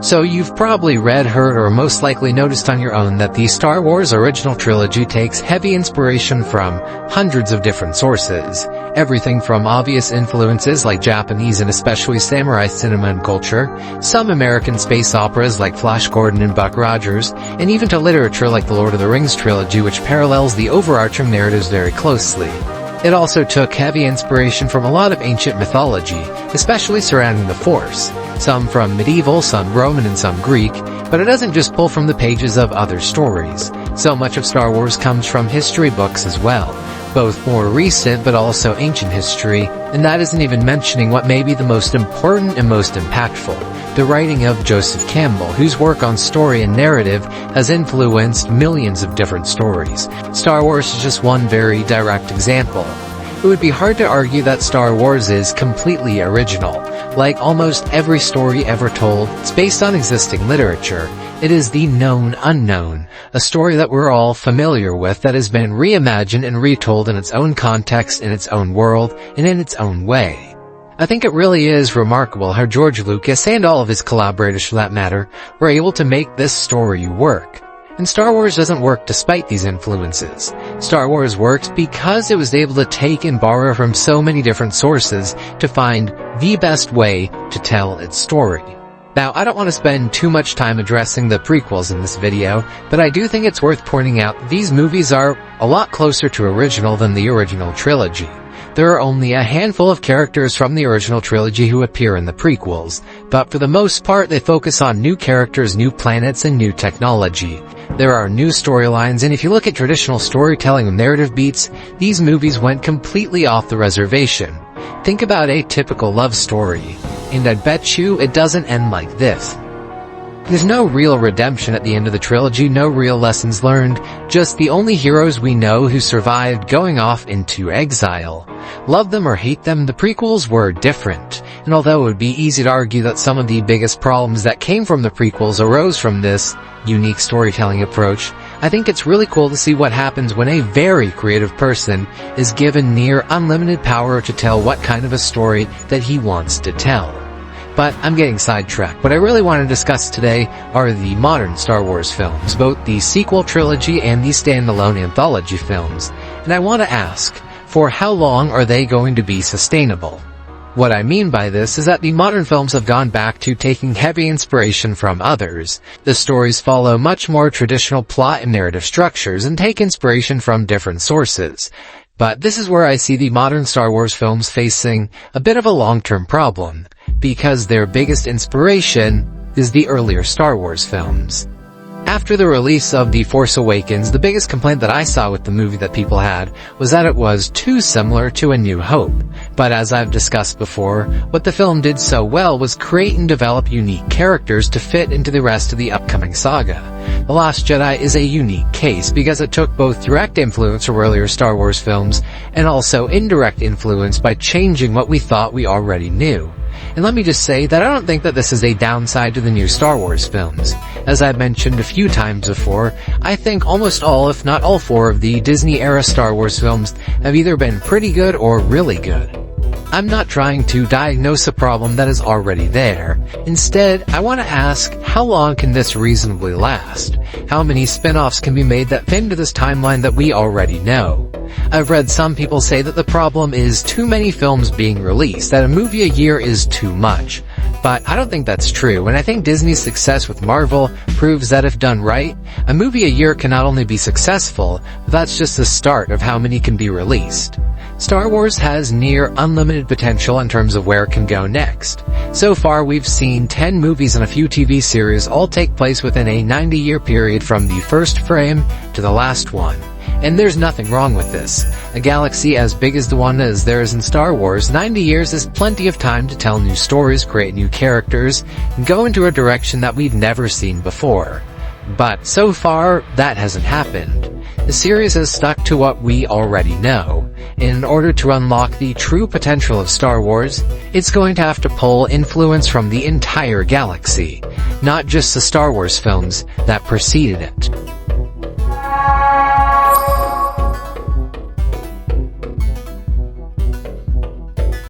So you've probably read, heard, or most likely noticed on your own that the Star Wars original trilogy takes heavy inspiration from hundreds of different sources. Everything from obvious influences like Japanese and especially samurai cinema and culture, some American space operas like Flash Gordon and Buck Rogers, and even to literature like the Lord of the Rings trilogy, which parallels the overarching narratives very closely. It also took heavy inspiration from a lot of ancient mythology, especially surrounding the Force, some from medieval, some Roman, and some Greek, but it doesn't just pull from the pages of other stories. So much of Star Wars comes from history books as well, both more recent but also ancient history, and that isn't even mentioning what may be the most important and most impactful, the writing of Joseph Campbell, whose work on story and narrative has influenced millions of different stories. Star Wars is just one very direct example. It would be hard to argue that Star Wars is completely original. Like almost every story ever told, it's based on existing literature. It is the known unknown, a story that we're all familiar with that has been reimagined and retold in its own context, in its own world, and in its own way. I think it really is remarkable how George Lucas, and all of his collaborators for that matter, were able to make this story work. And Star Wars doesn't work despite these influences. Star Wars works because it was able to take and borrow from so many different sources to find the best way to tell its story. Now, I don't want to spend too much time addressing the prequels in this video, but I do think it's worth pointing out that these movies are a lot closer to original than the original trilogy. There are only a handful of characters from the original trilogy who appear in the prequels, but for the most part they focus on new characters, new planets, and new technology. There are new storylines, and if you look at traditional storytelling and narrative beats, these movies went completely off the reservation. Think about a typical love story, and I bet you it doesn't end like this. There's no real redemption at the end of the trilogy, no real lessons learned, just the only heroes we know who survived going off into exile. Love them or hate them, the prequels were different, and although it would be easy to argue that some of the biggest problems that came from the prequels arose from this unique storytelling approach, I think it's really cool to see what happens when a very creative person is given near unlimited power to tell what kind of a story that he wants to tell. But I'm getting sidetracked. What I really want to discuss today are the modern Star Wars films, both the sequel trilogy and the standalone anthology films. And I want to ask, for how long are they going to be sustainable? What I mean by this is that the modern films have gone back to taking heavy inspiration from others. The stories follow much more traditional plot and narrative structures and take inspiration from different sources. But this is where I see the modern Star Wars films facing a bit of a long-term problem, because their biggest inspiration is the earlier Star Wars films. After the release of The Force Awakens, the biggest complaint that I saw with the movie that people had was that it was too similar to A New Hope. But as I've discussed before, what the film did so well was create and develop unique characters to fit into the rest of the upcoming saga. The Last Jedi is a unique case because it took both direct influence from earlier Star Wars films and also indirect influence by changing what we thought we already knew. And let me just say that I don't think that this is a downside to the new Star Wars films. As I've mentioned a few times before, I think almost all, if not all four of the Disney-era Star Wars films have either been pretty good or really good. I'm not trying to diagnose a problem that is already there. Instead, I want to ask, how long can this reasonably last? How many spin-offs can be made that fit into this timeline that we already know? I've read some people say that the problem is too many films being released, that a movie a year is too much. But I don't think that's true, and I think Disney's success with Marvel proves that if done right, a movie a year can not only be successful, but that's just the start of how many can be released. Star Wars has near unlimited potential in terms of where it can go next. So far, we've seen 10 movies and a few TV series all take place within a 90-year period from the first frame to the last one. And there's nothing wrong with this. A galaxy as big as the one as there is in Star Wars, 90 years is plenty of time to tell new stories, create new characters, and go into a direction that we've never seen before. But so far, that hasn't happened. The series has stuck to what we already know. In order to unlock the true potential of Star Wars, it's going to have to pull influence from the entire galaxy, not just the Star Wars films that preceded it.